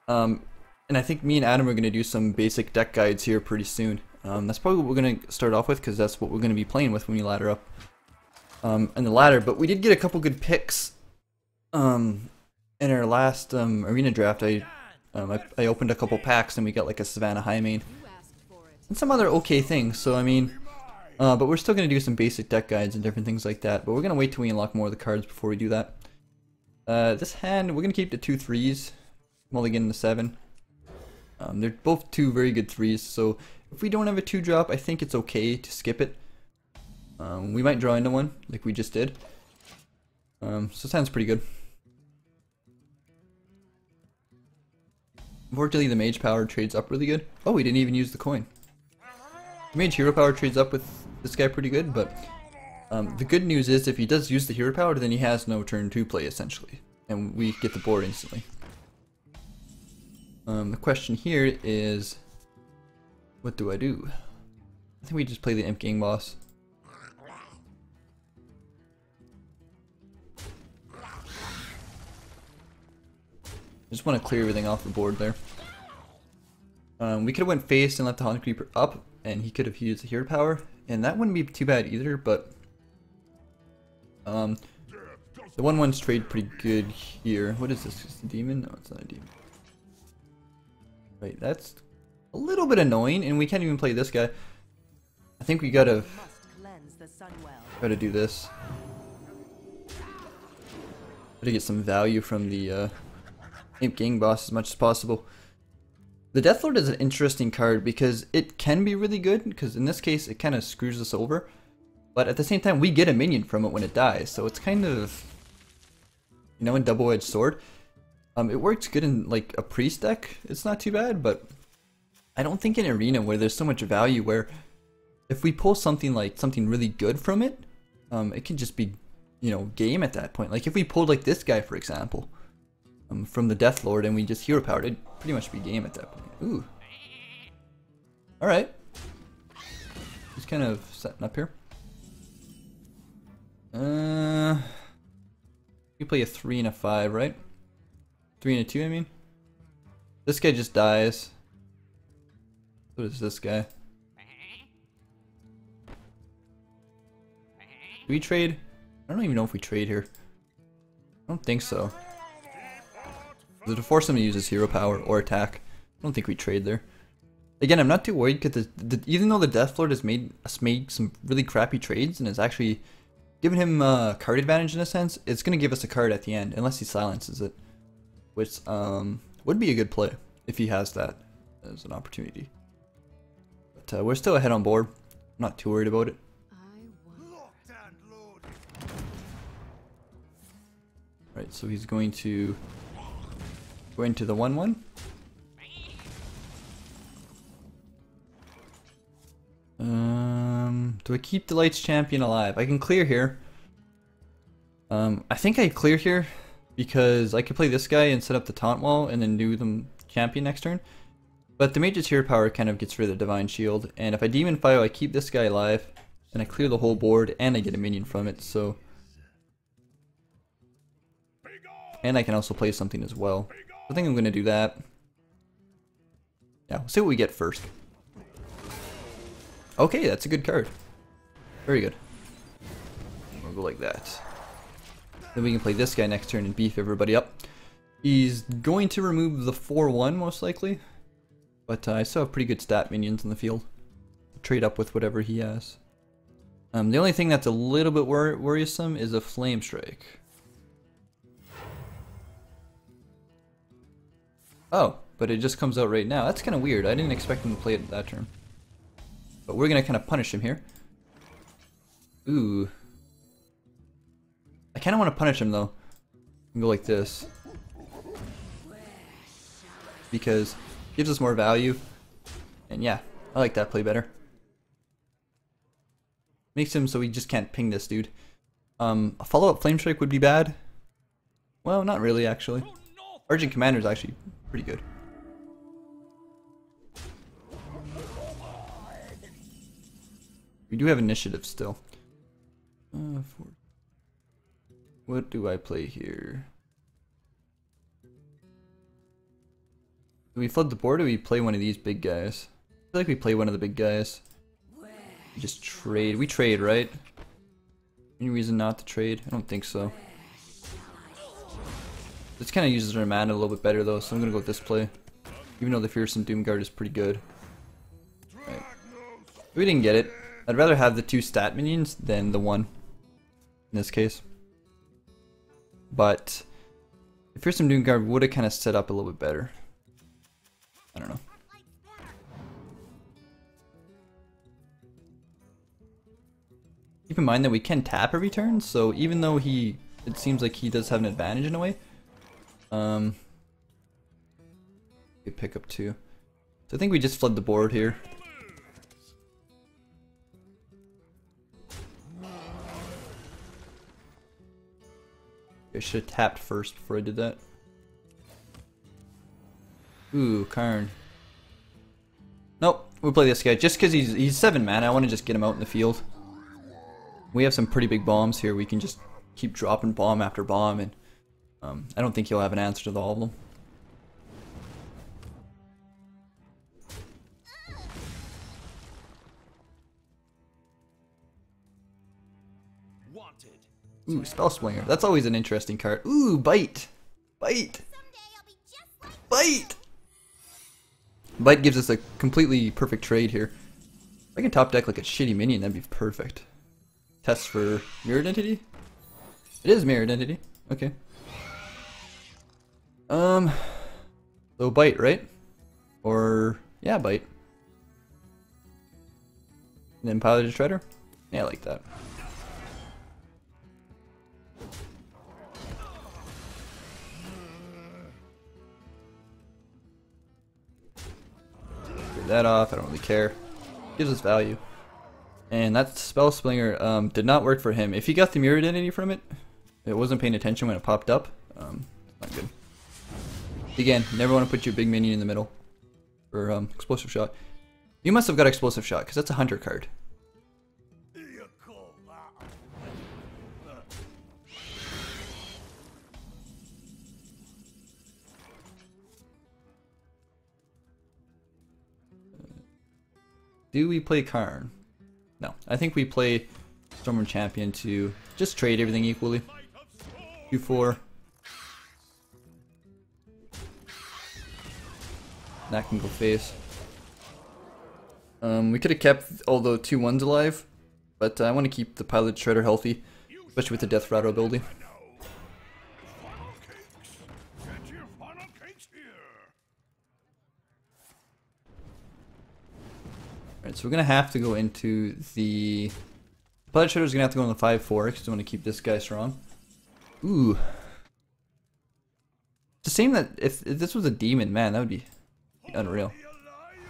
And I think me and Adam are going to do some basic deck guides here pretty soon. That's probably what we're going to start off with, because that's what we're going to be playing with when we ladder up in the ladder. But we did get a couple good picks in our last arena draft. I opened a couple packs and we got like a Savannah High Main and some other okay things. So I mean, but we're still going to do some basic deck guides and different things like that. But we're going to wait till we unlock more of the cards before we do that. This hand, we're going to keep the 2 3s, mulligan the 7. They're both 2 very good 3s, so if we don't have a 2-drop, I think it's okay to skip it. We might draw into one, like we just did. So it sounds pretty good. Unfortunately, the Mage Power trades up really good. Oh, we didn't even use the coin. The Mage Hero Power trades up with this guy pretty good, but the good news is if he does use the Hero Power, then he has no turn 2 play, essentially. And we get the board instantly. The question here is, what do I do? I think we just play the Imp Gang Boss. I just want to clear everything off the board there. We could have went face and let the Haunted Creeper up, and he could have used the Hero Power, and that wouldn't be too bad either, but the 1/1's trade pretty good here. What is this? Is it a demon? No, it's not a demon. Right, that's a little bit annoying, and we can't even play this guy. I think we gotta do this. Gotta get some value from the Imp Gang Boss as much as possible. The Deathlord is an interesting card because it can be really good, because in this case it kind of screws us over. But at the same time, we get a minion from it when it dies, so it's kind of, you know, a double-edged sword. It works good in like a priest deck, it's not too bad, but I don't think in arena where there's so much value, where if we pull something really good from it, it can just be, you know, game at that point. Like if we pulled like this guy, for example, from the Deathlord, and we just hero powered, it'd pretty much be game at that point. Ooh. Alright. Just kind of setting up here. You play a 3 and a 5, right? 3 and a 2, I mean. This guy just dies. What is this guy? Do we trade? I don't even know if we trade here. I don't think so. To force him to use his hero power or attack, I don't think we trade there. Again, I'm not too worried because even though the Deathlord has made some really crappy trades and has actually given him card advantage in a sense, it's going to give us a card at the end unless he silences it. Which would be a good play if he has that as an opportunity. But we're still ahead on board. I'm not too worried about it. Right, so he's going to go into the 1/1. Do I keep the Lights Champion alive? I can clear here. I think I clear here because I could play this guy and set up the taunt wall and then do the champion next turn. But the Mage's Hero Power kind of gets rid of the Divine Shield, and if I Demon Fire, I keep this guy alive, and I clear the whole board, and I get a minion from it, so... And I can also play something as well. I think I'm going to do that. Yeah, we'll see what we get first. Okay, that's a good card. Very good. We'll go like that. Then we can play this guy next turn and beef everybody up. He's going to remove the 4/1 most likely. But I still have pretty good stat minions in the field. Trade up with whatever he has. The only thing that's a little bit worrisome is a Flame Strike. Oh, but it just comes out right now. That's kind of weird. I didn't expect him to play it that turn. But we're going to kind of punish him here. Ooh. I kind of want to punish him though. And go like this. Because it gives us more value. And yeah, I like that play better. Makes him so we just can't ping this dude. A follow-up Flame Strike would be bad. Well, not really actually. Urgent Commander is actually pretty good. We do have initiative still. What do I play here? Do we flood the board or do we play one of these big guys? I feel like we play one of the big guys. We just trade. We trade, right? Any reason not to trade? I don't think so. This kind of uses our mana a little bit better though, so I'm gonna go with this play. Even though the Fearsome Doomguard is pretty good. Right. We didn't get it. I'd rather have the 2 stat minions than the 1 in this case. But the Fearsome Doomguard would have kind of set up a little bit better. I don't know. Keep in mind that we can tap every turn, so even though it seems like he does have an advantage in a way. We pick up 2. So I think we just flood the board here. I should have tapped first before I did that. Ooh, Karn. Nope, we'll play this guy. Just because he's 7 mana, I want to just get him out in the field. We have some pretty big bombs here. We can just keep dropping bomb after bomb, and I don't think he'll have an answer to all of them. Ooh, Spellslinger. That's always an interesting card. Ooh, Bite! Bite! Bite! Bite gives us a completely perfect trade here. If I can top deck like a shitty minion, that'd be perfect. Test for Mirror Identity? It is Mirror Identity. Okay. So Bite, right? Or, yeah, Bite. And then Piloted Shredder? Yeah, I like that. That off, I don't really care. Gives us value. And that Spellslinger did not work for him. If he got the Mirror Identity from it, it wasn't paying attention when it popped up. Not good. Again, never want to put your big minion in the middle. For Explosive Shot. You must have got Explosive Shot, because that's a Hunter card. Do we play Karn? No. I think we play Stormwind Champion to just trade everything equally. 2-4. That can go face. We could have kept all the 2-1s alive, but I want to keep the Pilot Shredder healthy, especially with the Death Rattle ability. Alright, so we're going to have to go into the... Pilot Shredder's going to have to go on the 5-4 because I want to keep this guy strong. Ooh. It's a shame that if this was a demon, man, that would be unreal.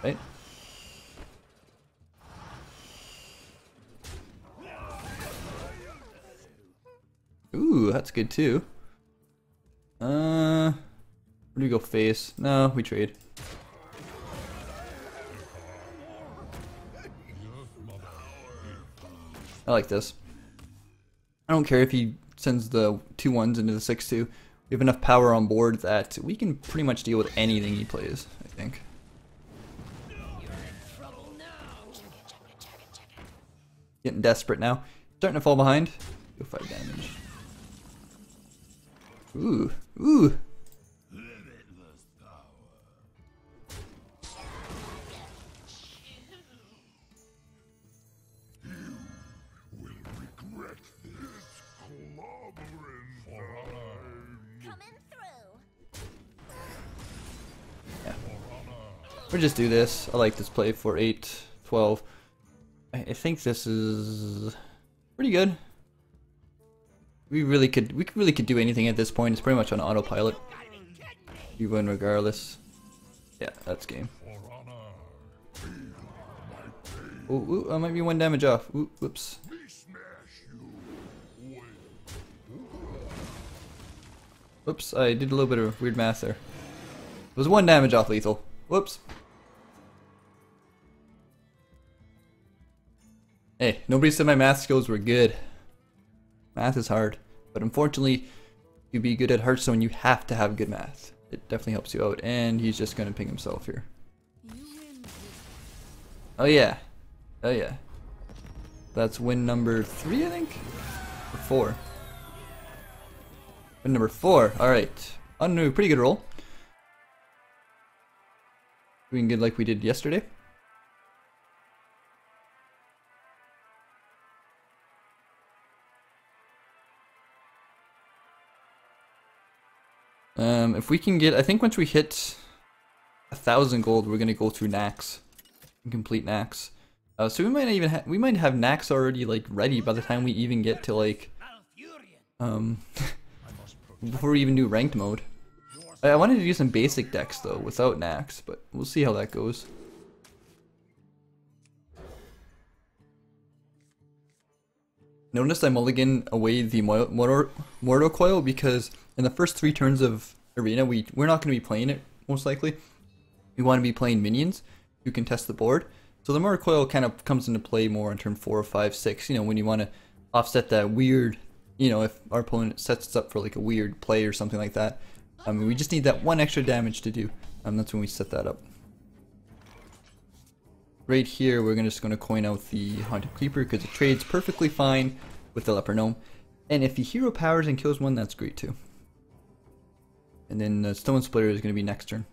Right? Ooh, that's good too. Where do we go face? No, we trade. I like this. I don't care if he sends the 2-1s into the 6-2. We have enough power on board that we can pretty much deal with anything he plays, I think. Getting desperate now. Starting to fall behind. Go 5 damage. Ooh, ooh. We'll just do this. I like this play for 8-12. I think this is pretty good. We really could do anything at this point. It's pretty much on autopilot. You win regardless. Yeah, that's game. Ooh, ooh, I might be 1 damage off. Ooh, whoops. Whoops, I did a little bit of weird math there. It was 1 damage off lethal. Whoops. Hey, nobody said my math skills were good. Math is hard, but unfortunately, to be good at Hearthstone, you have to have good math. it definitely helps you out. And he's just gonna ping himself here. Oh yeah. Oh yeah. That's win number 3, I think? Or 4. Win number 4. Alright. Pretty good roll. Doing good like we did yesterday. If we can get, I think once we hit 1,000 gold, we're gonna go through Nax and complete Nax. So we might even we might have Nax already like ready by the time we even get to like before we even do ranked mode. I wanted to do some basic decks though without Nax, but we'll see how that goes. Notice I mulligan away the Mortal Coil because in the first 3 turns of Arena we're not going to be playing it most likely. We want to be playing minions who can test the board. So the Mortal Coil kind of comes into play more in turn 4, 5, 6, you know, when you want to offset that weird, you know, if our opponent sets us up for like a weird play or something like that. I mean, we just need that 1 extra damage to do. That's when we set that up. Right here, we're just going to coin out the Haunted Creeper because it trades perfectly fine with the Leper Gnome. And if he hero powers and kills one, that's great too. And then the Stone Splitter is going to be next turn.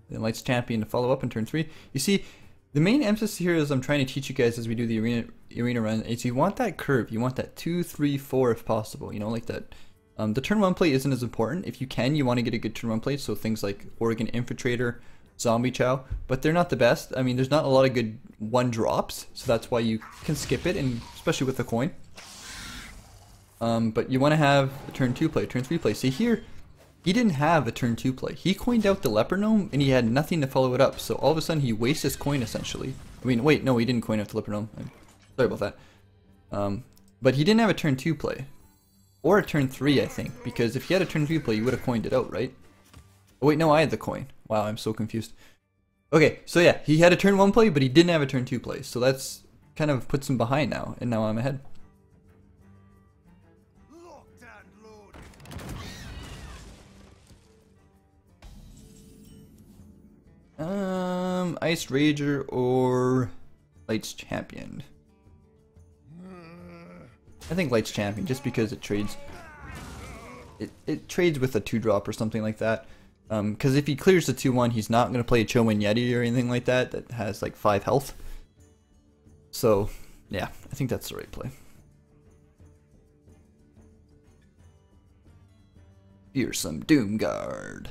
Then Lights Champion to follow up in turn 3. You see, the main emphasis here is I'm trying to teach you guys as we do the arena run is you want that curve. You want that 2, 3, 4 if possible. You know, like that. The turn 1 play isn't as important. If you can, you want to get a good turn 1 play. So things like Oregon Infiltrator, Zombie Chow, but they're not the best. I mean, there's not a lot of good 1 drops, so that's why you can skip it, and especially with the coin. But you want to have a turn 2 play, turn 3 play. See here, he didn't have a turn 2 play. He coined out the Leper Gnome, and he had nothing to follow it up. So all of a sudden, he wastes his coin essentially. I mean, wait, no, he didn't coin out the Leper Gnome. Sorry about that. But he didn't have a turn 2 play, or a turn 3, I think, because if he had a turn 3 play, you would have coined it out, right? Oh wait, no, I had the coin. Wow, I'm so confused. Okay, so yeah, he had a turn 1 play, but he didn't have a turn 2 play. So that's kind of puts him behind now, and now I'm ahead. Ice Rager or Lights Champion? I think Lights Champion, just because it trades. It trades with a 2-drop or something like that. Because if he clears the 2-1, he's not going to play a Chowan Yeti or anything like that that has like 5 health. So, yeah, I think that's the right play. Fearsome Doomguard.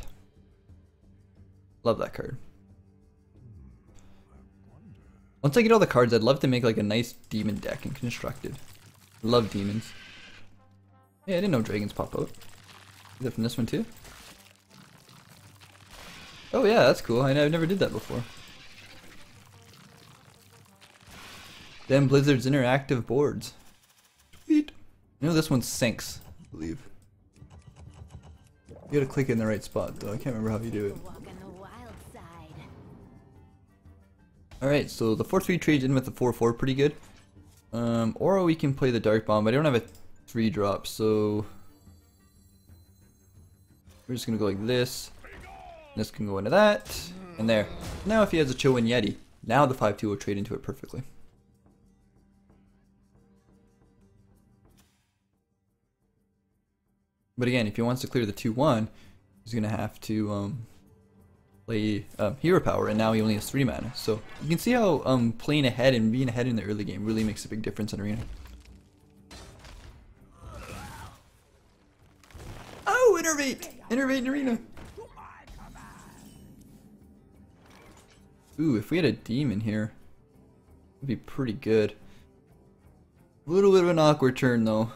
Love that card. Once I get all the cards, I'd love to make like a nice demon deck and constructed. Love demons. Yeah, I didn't know dragons pop out. Is that from this one too? Oh yeah, that's cool. I never did that before. Then Blizzard's interactive boards. Sweet. You know this one sinks, I believe. You gotta click in the right spot though. I can't remember how you do it. Alright, so the 4-3 trades in with the 4-4 pretty good. Or we can play the Dark Bomb. I don't have a 3-drop, so we're just gonna go like this. This can go into that, and there. Now if he has a Chowan Yeti, now the 5-2 will trade into it perfectly. But again, if he wants to clear the 2-1, he's gonna have to play Hero Power, and now he only has 3 mana. So you can see how playing ahead and being ahead in the early game really makes a big difference in Arena. Oh, Innervate! Innervate in Arena! Ooh, if we had a demon here, it'd be pretty good. A little bit of an awkward turn though.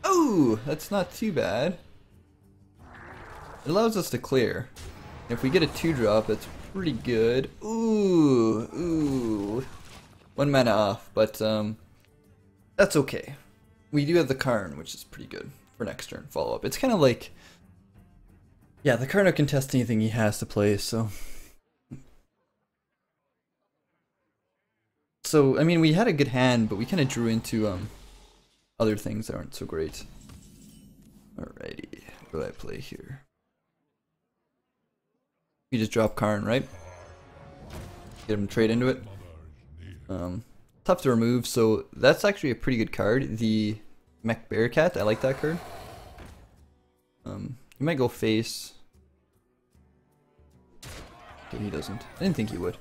Oh, that's not too bad. It allows us to clear. If we get a 2-drop, that's pretty good. Ooh. 1 mana off, but that's okay. We do have the Karn, which is pretty good for next turn follow-up. It's kind of like, yeah, the Karn will contest anything he has to play, so. So, I mean, we had a good hand, but we kind of drew into other things that aren't so great. Alrighty, what do I play here? You just drop Karn, right? Get him to trade into it. Tough to remove, so that's actually a pretty good card. The Mech Bearcat, I like that card. You might go face. Okay, he doesn't. I didn't think he would.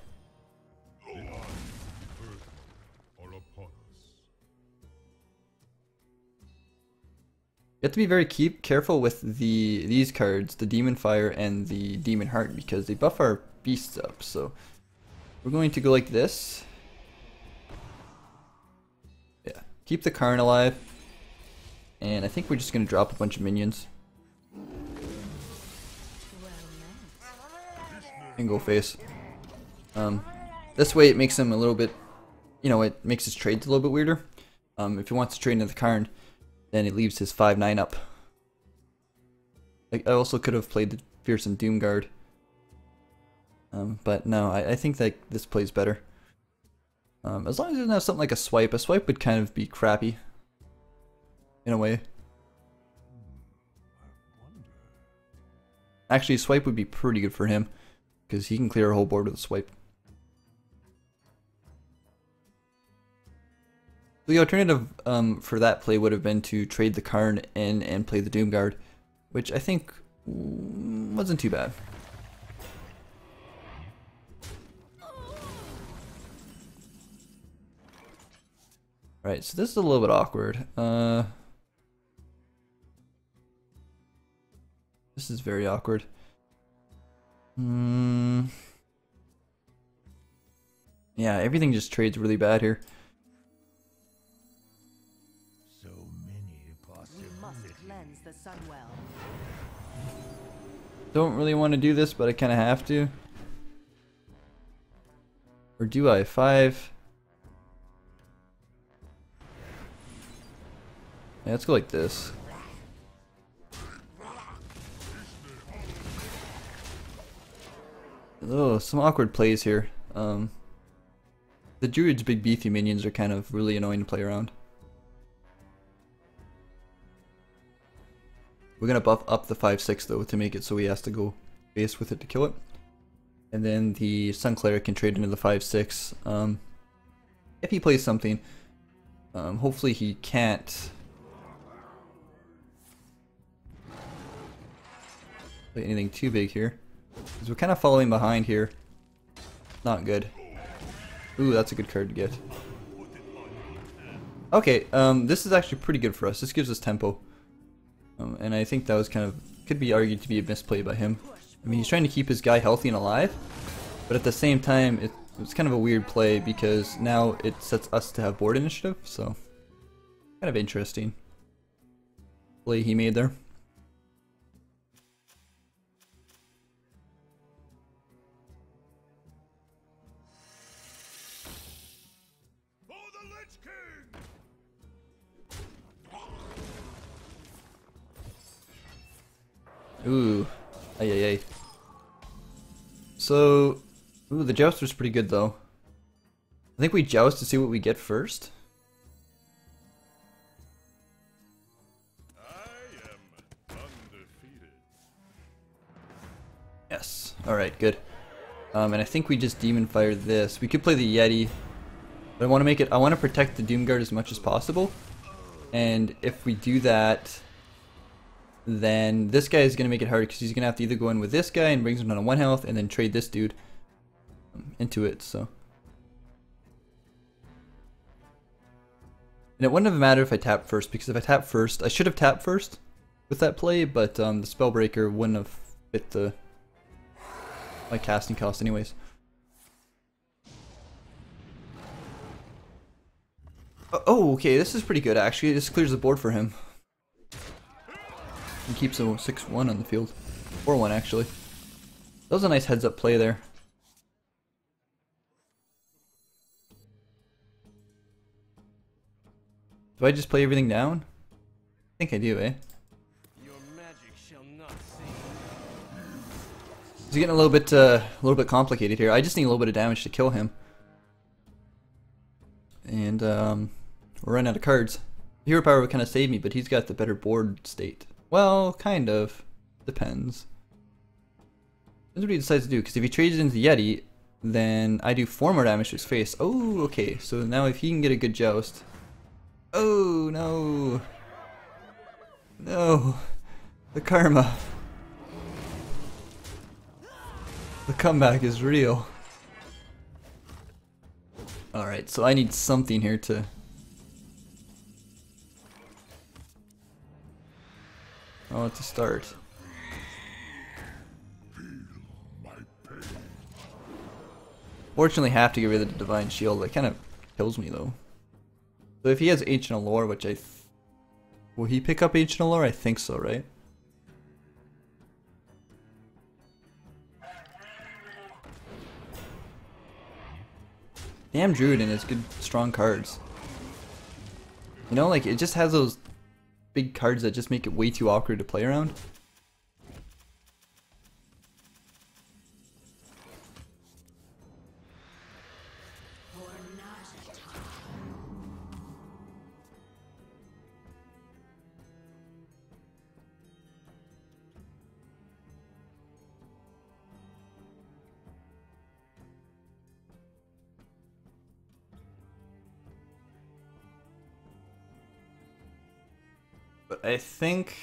You have to be very careful with these cards, the Demon Fire and the Demon Heart, because they buff our beasts up. So we're going to go like this. Yeah, keep the Karn alive, and I think we're just going to drop a bunch of minions and go face. This way it makes him a little bit, you know, it makes his trades a little bit weirder. If he wants to trade into the Karn, then it leaves his 5/9 up. Like, I also could have played the Fearsome Doomguard. But no, I think that this plays better. As long as it doesn't have something like a swipe. A swipe would kind of be crappy. In a way. Actually, a swipe would be pretty good for him, because he can clear a whole board with a swipe. The alternative for that play would have been to trade the Karn in and play the Doomguard, which I think wasn't too bad. Right, so this is a little bit awkward. This is very awkward. Yeah, everything just trades really bad here. Don't really want to do this, but I kind of have to. Or do I? 5. Yeah, let's go like this. Oh, some awkward plays here. The Druid's big beefy minions are kind of really annoying to play around. We're gonna buff up the 5/6 though to make it so he has to go base with it to kill it. And then the Sun Cleric can trade into the 5/6. If he plays something, hopefully he can't play anything too big here, because we're kind of following behind here. Not good. Ooh, that's a good card to get. Okay, this is actually pretty good for us. This gives us tempo. And I think that was could be argued to be a misplay by him. I mean, he's trying to keep his guy healthy and alive, but at the same time, it's kind of a weird play because now it sets us to have board initiative, so kind of interesting play he made there. Ooh, ay ay ay. So, ooh, the Jouster's pretty good though. I think we joust to see what we get first. I am undefeated. Yes. All right, good. And I think we just Demon Fire this. We could play the Yeti, but I want to make it. I want to protect the Doomguard as much as possible. And if we do that, then this guy is going to make it hard because he's going to have to either go in with this guy and brings him down to 1 health and then trade this dude into it, so. And it wouldn't have mattered if I tapped first, because if I tapped first, I should have tapped first with that play, but the Spellbreaker wouldn't have fit my casting cost anyways. Oh, okay, this is pretty good actually. This clears the board for him. And keeps a 6/1 on the field. 4/1 actually. That was a nice heads up play there. Do I just play everything down? I think I do, eh? Your magic shall not It's getting a little bit complicated here. I just need a little bit of damage to kill him. And we're running out of cards. Hero Power would kind of save me, but he's got the better board state. Well, kind of. Depends. Depends what he decides to do, because if he trades into the Yeti, then I do 4 more damage to his face. Oh, okay. So now if he can get a good joust. Oh, no. No. The karma. The comeback is real. Alright, so I need something here to... Oh, to start. Fortunately, have to get rid of the Divine Shield. That kind of kills me, though. So if he has Ancient Allure, which will he pick up Ancient Allure? I think so, right? Damn Druid has good, strong cards. You know, like, it just has those big cards that just make it way too awkward to play around. But I think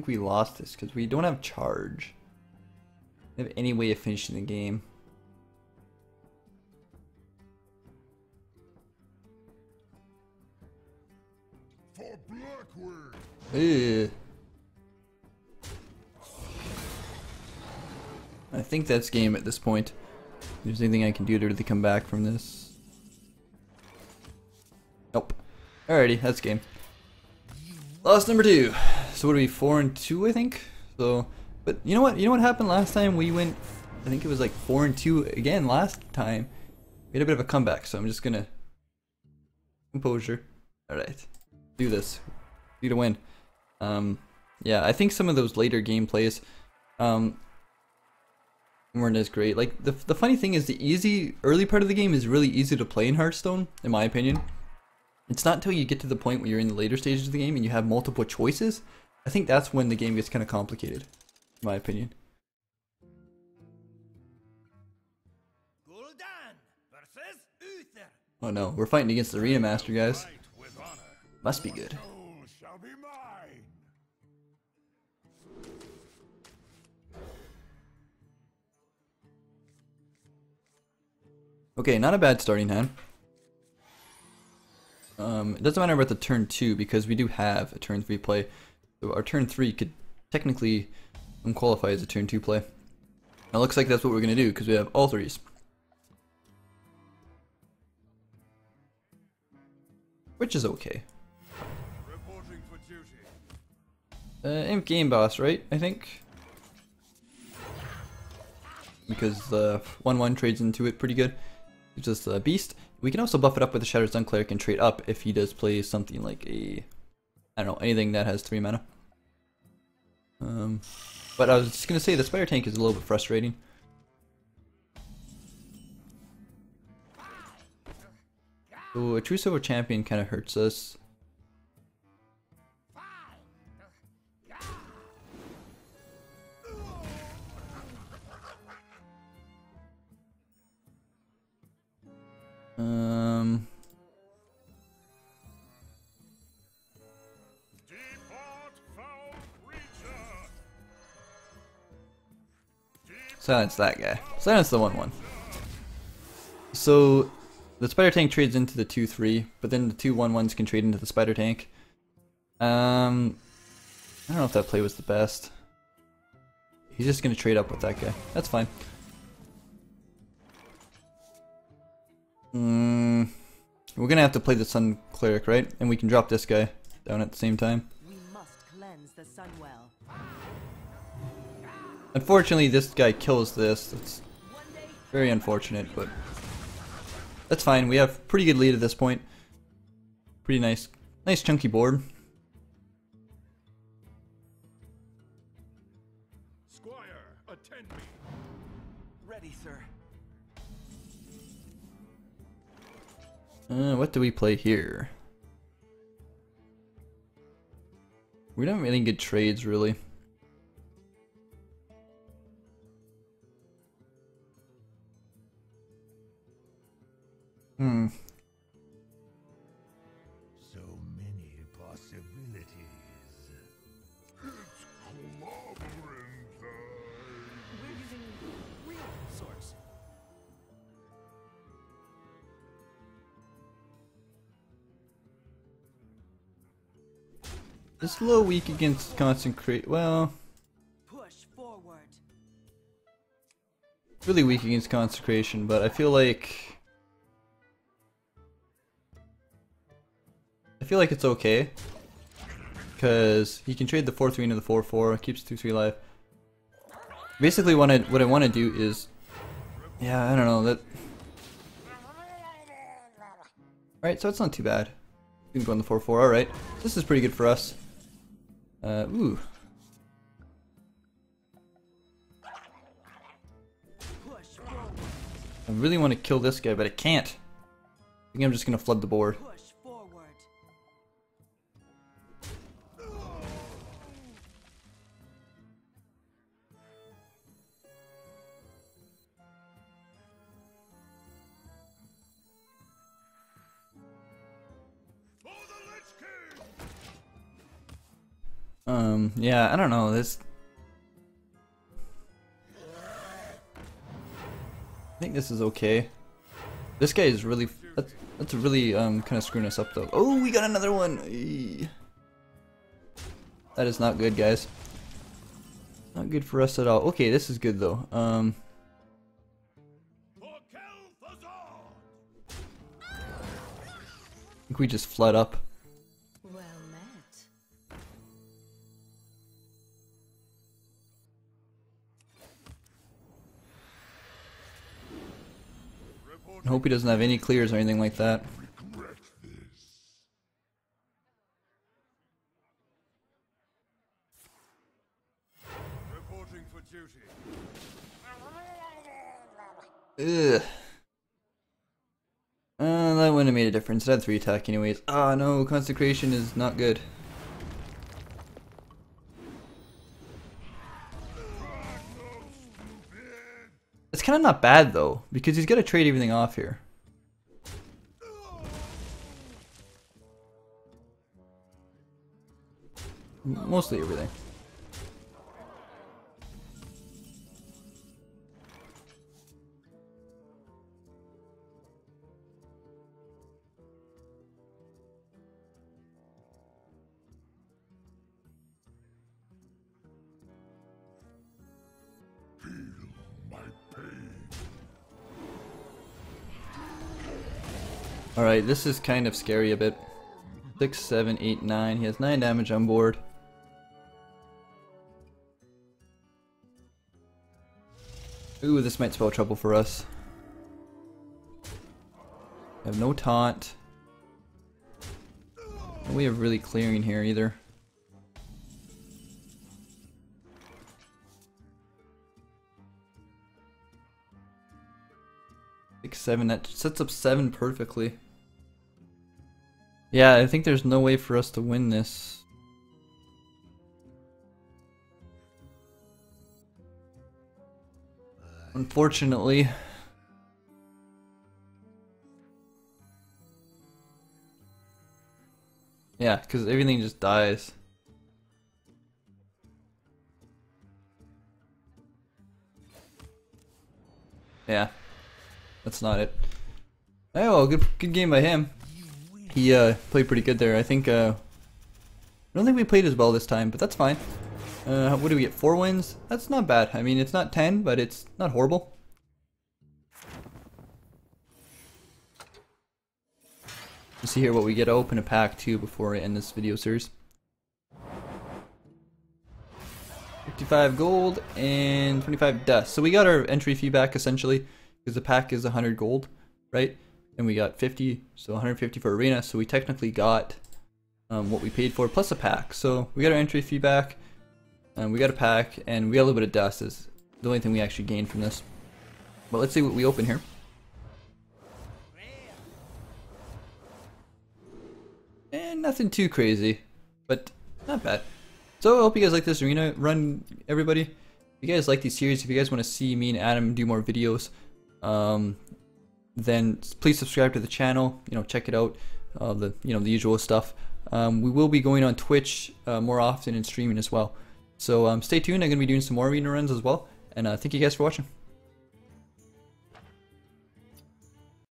we lost this because we don't have charge. We don't have any way of finishing the game. For Blackwood. Ugh. I think that's game at this point. If there's anything I can do to really come back from this. Nope. Alrighty, that's game. Loss number 2. So what are we, 4-2, I think? So, but you know what? You know what happened last time? We went, I think it was like 4-2 again last time. We had a bit of a comeback, so I'm just gonna composure. All right, do this. Need to win. Yeah, I think some of those later gameplays weren't as great. Like the funny thing is, the early part of the game is really easy to play in Hearthstone, in my opinion. It's not until you get to the point where you're in the later stages of the game and you have multiple choices. I think that's when the game gets kind of complicated, in my opinion. Oh no, we're fighting against the Arena Master, guys. Must be good. Okay, not a bad starting hand. It doesn't matter about the turn 2 because we do have a turn 3 play. So our turn 3 could technically qualify as a turn 2 play. It looks like that's what we're going to do because we have all 3s. Which is okay. Imp Game Boss, right? I think. Because the 1/1 trades into it pretty good. Gives us a Beast. We can also buff it up with the Shattered Sun Cleric and trade up if he does play something like a... I don't know, anything that has 3 mana. But I was just going to say the Spider Tank is a little bit frustrating. So a True Silver Champion kind of hurts us. Silence that guy. Silence the 1/1. So the Spider Tank trades into the 2/3, but then the 2 1/1s can trade into the Spider Tank. I don't know if that play was the best. He's just gonna trade up with that guy. That's fine. We're gonna have to play the Sun Cleric, right? And we can drop this guy down at the same time. We must cleanse the Sunwell. Unfortunately, this guy kills this. It's very unfortunate, but that's fine. We have pretty good lead at this point. Pretty nice chunky board. Squire, attend me. Ready, sir. What do we play here? We don't have any good trades, really. Hmm. So many possibilities. It's clobbering time. We're using real swords. It's a little weak against consecrate. Well, Push forward. really weak against consecration, but I feel like it's okay because he can trade the 4-3 into the 4-4, keeps 2-3 alive. Basically, what I want to do is, yeah, I don't know that. Alright, so it's not too bad. We can go on the 4-4. All right, this is pretty good for us. Ooh. Push forward. I really want to kill this guy, but I can't. I think I'm just gonna flood the board. Push forward. For the Lich King! Yeah, I don't know. This. I think this is okay. This guy is really. That's really kind of screwing us up though. Oh, we got another one. Eee. That is not good, guys. Not good for us at all. Okay, this is good though. For Kel'Thuzad! I think we just flood up. Well met. I hope he doesn't have any clears or anything like that. Regret this. Reporting for duty. Ugh. That wouldn't have made a difference. It had 3 attack anyways. Ah, no, consecration is not good. It's kind of not bad though, because he's got to trade everything off here. Mostly everything. My pain. Alright, this is kind of scary a bit. 6, 7, 8, 9. He has 9 damage on board. Ooh, this might spell trouble for us. We have no taunt. No way of really clearing here either. Six, 7, that sets up 7 perfectly. Yeah, I think there's no way for us to win this. Unfortunately. Yeah, because everything just dies. Yeah, that's not it. Oh, well, good game by him. He played pretty good there. I think I don't think we played as well this time, but that's fine. What do we get? 4 wins? That's not bad. I mean, it's not 10, but it's not horrible. Let's see here what we get. I'll open a pack too before I end this video series. 55 gold and 25 dust. So we got our entry fee back essentially, because the pack is 100 gold, right? And we got 50, so 150 for arena. So we technically got what we paid for plus a pack. So we got our entry fee back, and we got a pack, and we got a little bit of dust. Is the only thing we actually gained from this. But let's see what we open here. And nothing too crazy, but not bad. So I hope you guys like this arena run, everybody. If you guys like these series, if you guys want to see me and Adam do more videos, then please subscribe to the channel. You know, check it out. The usual stuff. We will be going on Twitch more often and streaming as well. So stay tuned. I'm gonna be doing some more arena runs as well. And thank you guys for watching.